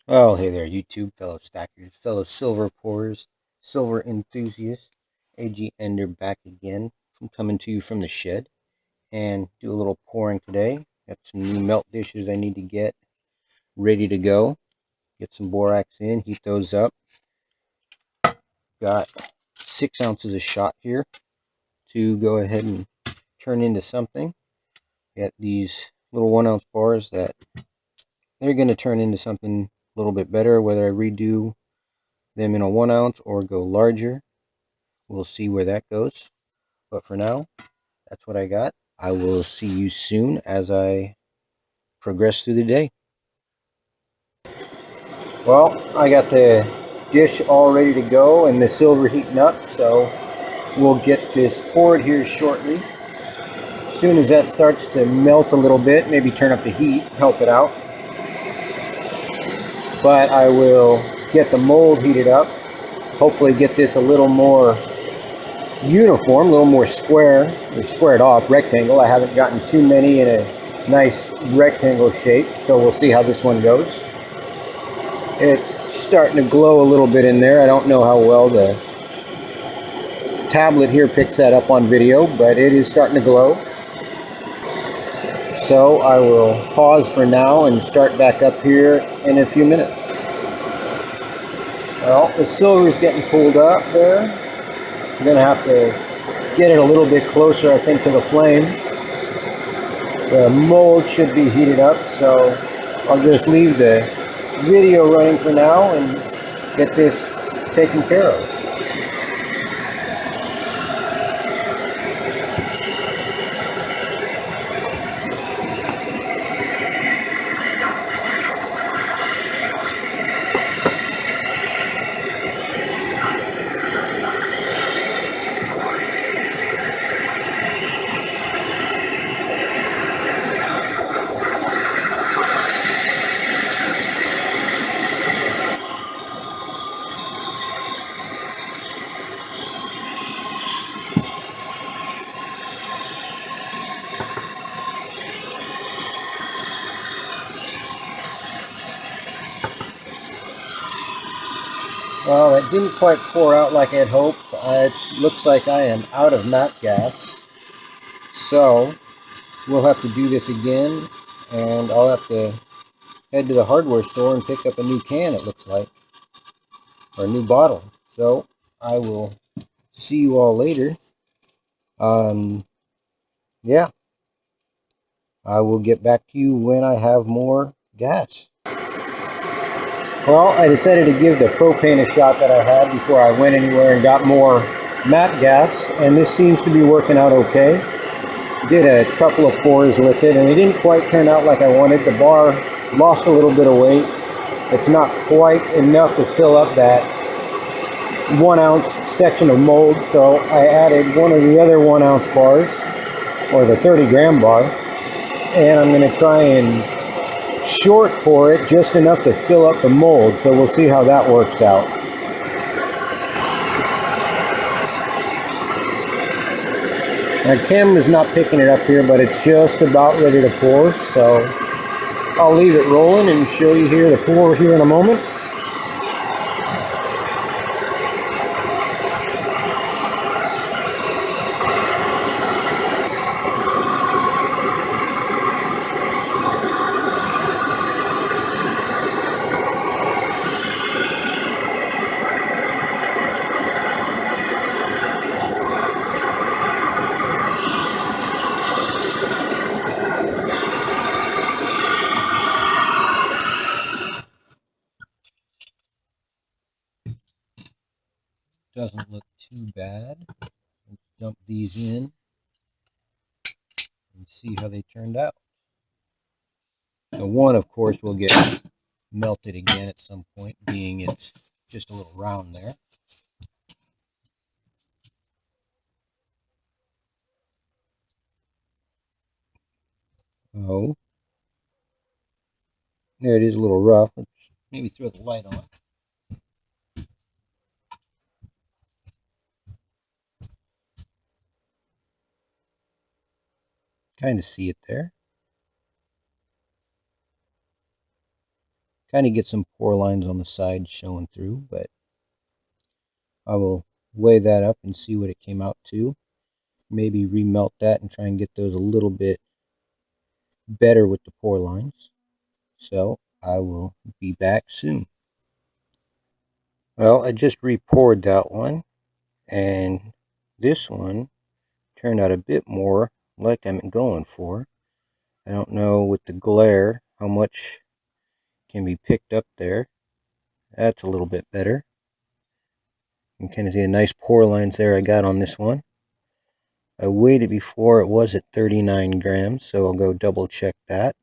Well, hey there, YouTube, fellow stackers, fellow silver pourers, silver enthusiasts. AG Ender back again. I'm coming to you from the shed and do a little pouring today. Got some new melt dishes I need to get ready to go. Get some borax in, heat those up. Got 6 ounces of shot here to go ahead and turn into something. Got these little 1 ounce bars that they're going to turn into something a little bit better, whether I redo them in a 1 ounce or go larger. We'll see where that goes. But for now, that's what I got. I will see you soon as I progress through the day. Well, I got the dish all ready to go and the silver heating up, so we'll get this poured here shortly. As soon as that starts to melt a little bit, maybe turn up the heat, help it out. But I will get the mold heated up, hopefully get this a little more uniform, a little more square, or squared off, rectangle. I haven't gotten too many in a nice rectangle shape, so we'll see how this one goes. It's starting to glow a little bit in there. I don't know how well the tablet here picks that up on video, but it is starting to glow. So I will pause for now and start back up here in a few minutes. Well, the silver is getting pulled up there. I'm going to have to get it a little bit closer, I think, to the flame. The mold should be heated up, so I'll just leave the video running for now and get this taken care of. Well, it didn't quite pour out like I had hoped. It looks like I am out of matte gas. So we'll have to do this again, and I'll have to head to the hardware store and pick up a new can, it looks like, or a new bottle. So I will see you all later. Yeah, I will get back to you when I have more gas. Well, I decided to give the propane a shot that I had before I went anywhere and got more matte gas, and this seems to be working out okay. Did a couple of pours with it, and it didn't quite turn out like I wanted. The bar lost a little bit of weight. It's not quite enough to fill up that 1 ounce section of mold, so I added one of the other 1 ounce bars, or the 30 gram bar, and I'm going to try and short pour it just enough to fill up the mold, so we'll see how that works out. My camera's not picking it up here, but it's just about ready to pour, so I'll leave it rolling and show you here the pour here in a moment. Doesn't look too bad. Let's dump these in and see how they turned out. The one, of course, will get melted again at some point, being it's just a little round there. Oh, there it is, a little rough. Let's maybe throw the light on. Kind of see it there. Kind of get some pore lines on the side showing through, but I will weigh that up and see what it came out to. Maybe remelt that and try and get those a little bit better with the pore lines. So I will be back soon. Well, I just re-poured that one, and this one turned out a bit more like I'm going for. I don't know with the glare how much can be picked up there. That's a little bit better. You can kind of see the nice pore lines there I got on this one. I weighed it before, it was at 39 grams, so I'll go double check that.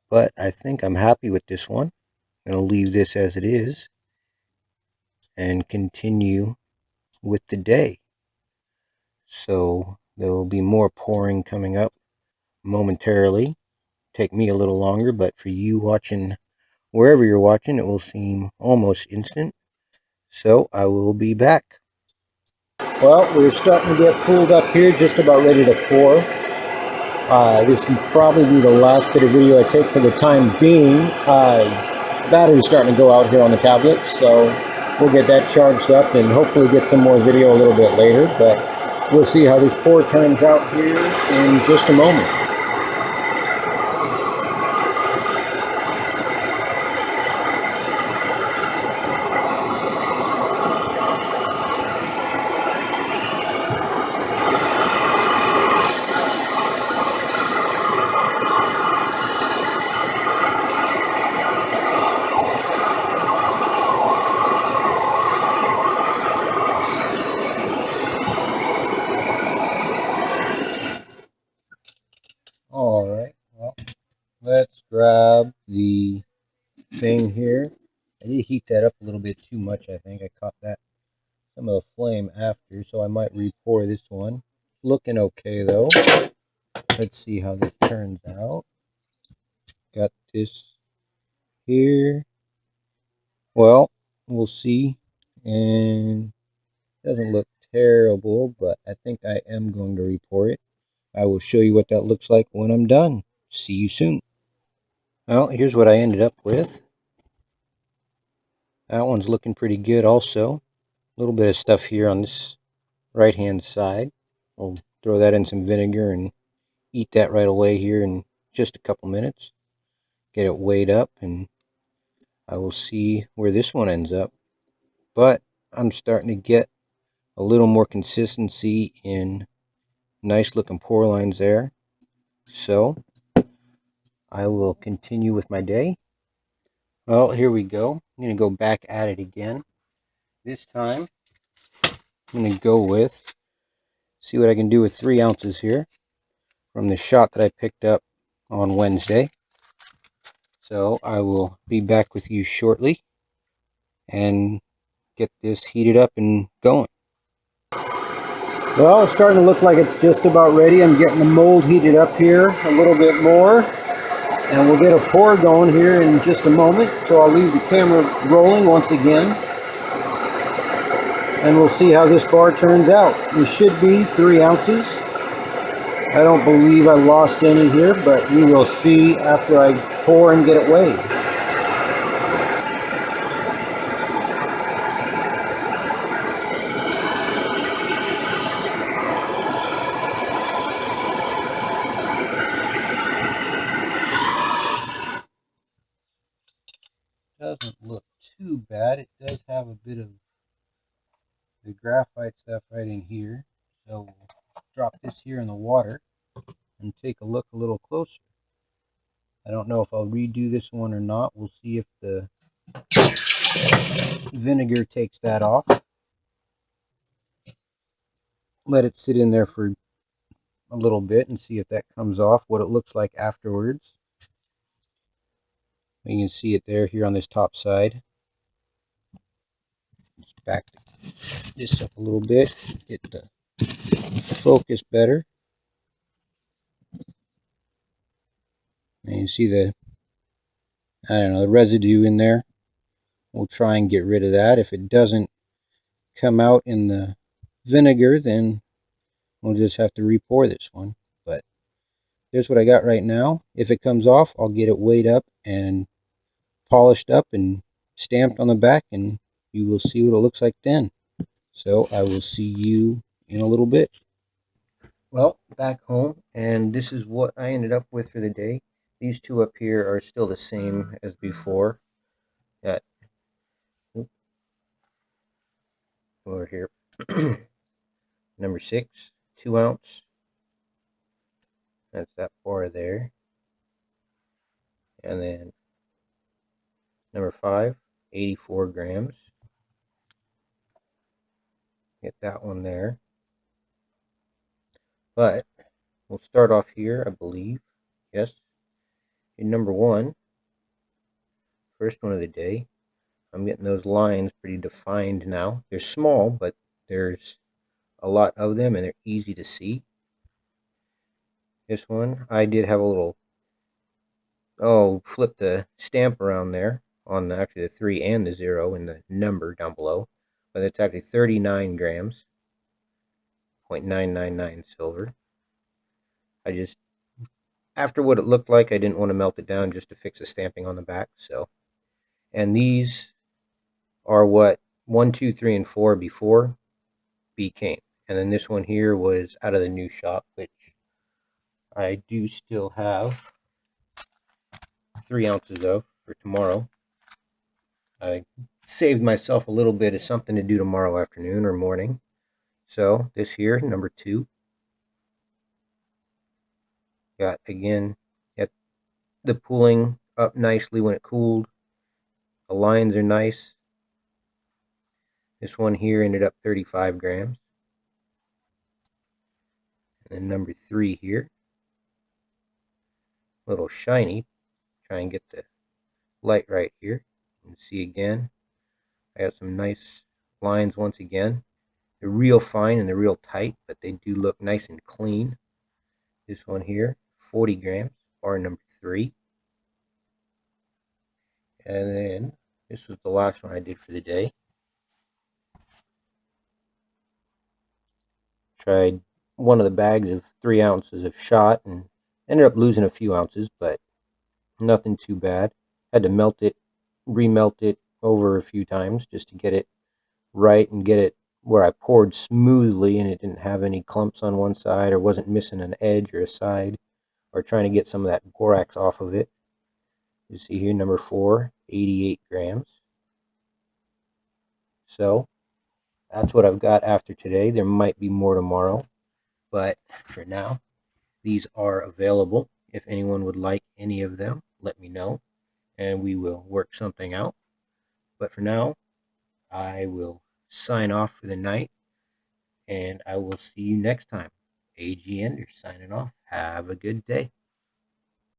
But I think I'm happy with this one. I'm going to leave this as it is and continue with the day. So there will be more pouring coming up momentarily. Take me a little longer, but for you watching wherever you're watching, it will seem almost instant. So I will be back. Well, we're starting to get pulled up here, just about ready to pour. This will probably be the last bit of video I take for the time being. Battery's starting to go out here on the tablet, so we'll get that charged up and hopefully get some more video a little bit later, but we'll see how this pour turns out here in just a moment. Alright, well, let's grab the thing here. I did heat that up a little bit too much, I think. I caught that some of the flame after, so I might re-pour this one. Looking okay though. Let's see how this turns out. Got this here. Well, we'll see. And it doesn't look terrible, but I think I am going to re-pour it. I will show you what that looks like when I'm done. See you soon. Well, here's what I ended up with. That one's looking pretty good also. A little bit of stuff here on this right hand side. I'll throw that in some vinegar and eat that right away here in just a couple minutes. Get it weighed up and I will see where this one ends up. But I'm starting to get a little more consistency in nice looking pore lines there. So I will continue with my day. Well, here we go. I'm going to go back at it again. This time I'm going to go with, see what I can do with 3 ounces here from the shot that I picked up on Wednesday. So I will be back with you shortly and get this heated up and going. Well, it's starting to look like it's just about ready. I'm getting the mold heated up here a little bit more. And we'll get a pour going here in just a moment. So I'll leave the camera rolling once again. And we'll see how this bar turns out. It should be 3 ounces. I don't believe I lost any here, but we will see after I pour and get it weighed. Doesn't look too bad. It does have a bit of the graphite stuff right in here. So we'll drop this here in the water and take a look a little closer. I don't know if I'll redo this one or not. We'll see if the vinegar takes that off. Let it sit in there for a little bit and see if that comes off, what it looks like afterwards. You can see it there here on this top side. Let's back this up a little bit, get the focus better. And you see the, I don't know, the residue in there. We'll try and get rid of that. If it doesn't come out in the vinegar, then we'll just have to re-pour this one. But here's what I got right now. If it comes off, I'll get it weighed up and polished up and stamped on the back, and you will see what it looks like then. So I will see you in a little bit. Well, back home, and this is what I ended up with for the day. These two up here are still the same as before. Got over here, number 6, 2 ounce. That's that bar there. And then number 5, 84 grams. Get that one there. But we'll start off here, I believe. Yes. In number 1, first one of the day. I'm getting those lines pretty defined now. They're small, but there's a lot of them and they're easy to see. This one, I did have a little, flip the stamp around there on actually the 3 and the 0 and the number down below. But it's actually 39 grams, 0.999 silver. I just, after what it looked like, I didn't want to melt it down just to fix the stamping on the back. So, and these are what 1, 2, 3, and 4 before became. And then this one here was out of the new shop, which I do still have 3 ounces of for tomorrow. I saved myself a little bit of something to do tomorrow afternoon or morning. So this here, number 2, got again at the pooling up nicely when it cooled. The lines are nice. This one here ended up 35 grams. And then number 3 here, a little shiny. Try and get the light right here. You can see again, I have some nice lines once again. They're real fine and they're real tight, but they do look nice and clean. This one here, 40 grams, bar number 3. And then this was the last one I did for the day. Tried one of the bags of 3 ounces of shot and ended up losing a few ounces, but nothing too bad. Had to melt it, remelt it over a few times just to get it right and get it where I poured smoothly and it didn't have any clumps on one side or wasn't missing an edge or a side, or trying to get some of that borax off of it. You see here, number 4, 88 grams. So that's what I've got after today. There might be more tomorrow, but for now, these are available. If anyone would like any of them, let me know and we will work something out. But for now, I will sign off for the night and I will see you next time. AG Ender signing off. Have a good day.